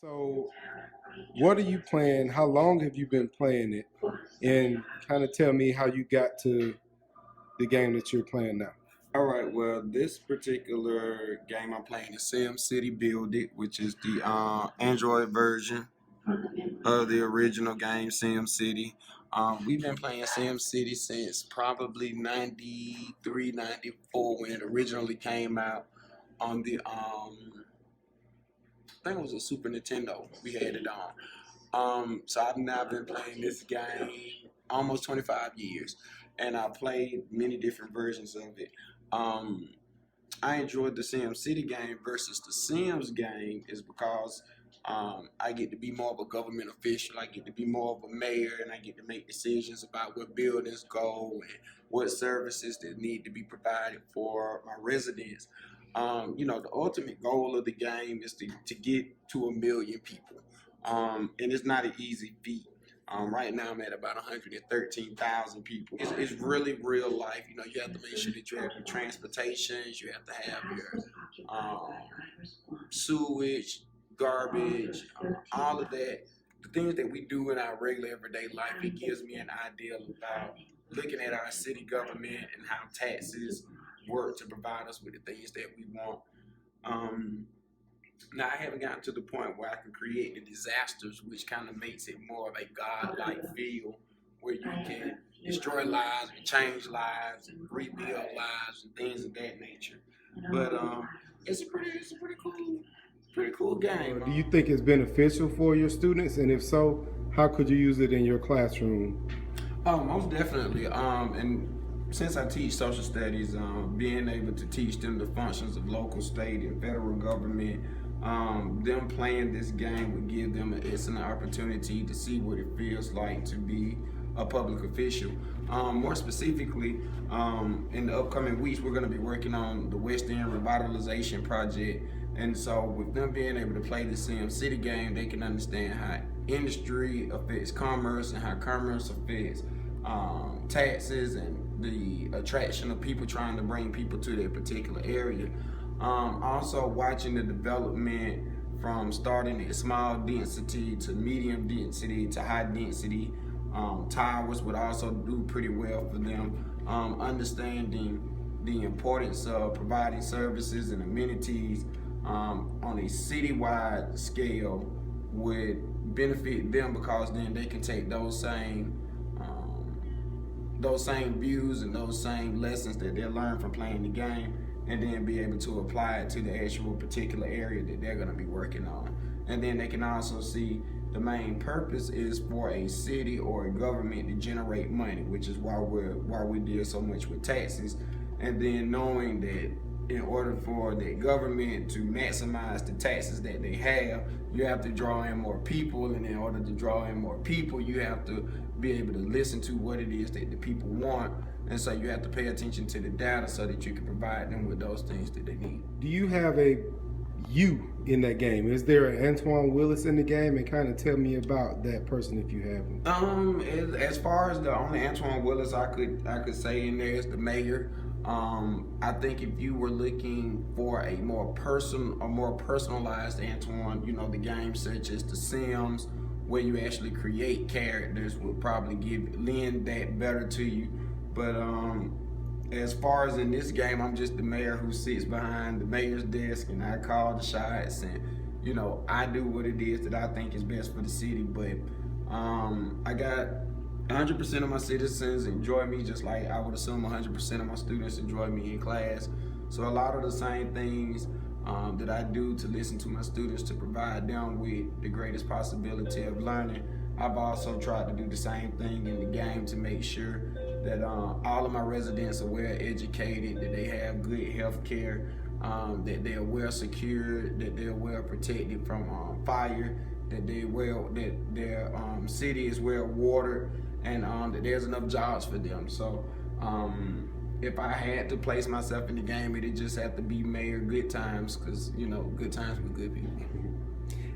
So, what are you playing? How long have you been playing it? And kind of tell me how you got to the game that you're playing now. All right, well, this particular game I'm playing is City Build It, which is the Android version of the original game, City. We've been playing City since probably 93, 94 when it originally came out on the, I think it was a Super Nintendo we had it on. So I've now been playing this game almost 25 years, and I played many different versions of it. Um, I enjoyed the Sim City game versus the Sims game is because I get to be more of a government official. I get to be more of a mayor, and I get to make decisions about what buildings go and what services that need to be provided for my residents. The ultimate goal of the game is to get to 1 million people, and it's not an easy feat. Right now, I'm at about 113,000 people. It's really real life. You have to make sure that you have your transportations, you have to have your sewage, garbage, all of that. The things that we do in our regular everyday life, it gives me an idea about looking at our city government and how taxes work to provide us with the things that we want. Um, Now, I haven't gotten to the point where I can create the disasters, which kind of makes it more of a godlike feel, where you can destroy lives and change lives and rebuild lives and things of that nature. But it's a pretty cool game. Do you think it's beneficial for your students? And if so, how could you use it in your classroom? Oh, most definitely. And since I teach social studies, being able to teach them the functions of local, state, and federal government, them playing this game would give them an excellent opportunity to see what it feels like to be a public official. More specifically, in the upcoming weeks, we're going to be working on the West End Revitalization Project. And so with them being able to play the Sim City game, they can understand how industry affects commerce and how commerce affects taxes and the attraction of people trying to bring people to that particular area. Also watching the development from starting at small density to medium density to high density. Towers would also do pretty well for them. Understanding the importance of providing services and amenities on a citywide scale would benefit them because then they can take those same views and those same lessons that they learn from playing the game, and then be able to apply it to the actual particular area that they're going to be working on. And then they can also see the main purpose is for a city or a government to generate money, which is why we deal so much with taxes. And then knowing that in order for the government to maximize the taxes that they have, you have to draw in more people, and in order to draw in more people, you have to be able to listen to what it is that the people want, and so you have to pay attention to the data so that you can provide them with those things that they need. Do you have a you in that game? Is there an Antwon Willis in the game? And kind of tell me about that person if you have him. As far as the only Antwon Willis I could say in there is the mayor. I think if you were looking for a more personalized Antwon, the games such as the Sims, where you actually create characters, will probably lend that better to you. But as far as in this game, I'm just the mayor who sits behind the mayor's desk, and I call the shots, and I do what it is that I think is best for the city. But I got 100% of my citizens enjoy me, just like I would assume 100% of my students enjoy me in class. So a lot of the same things that I do to listen to my students to provide them with the greatest possibility of learning, I've also tried to do the same thing in the game to make sure that all of my residents are well educated, that they have good health care, that they're well secured, that they're well protected from fire, that their city is well watered, and that there's enough jobs for them. So if I had to place myself in the game, it'd just have to be Mayor Good Times, because good times with good people.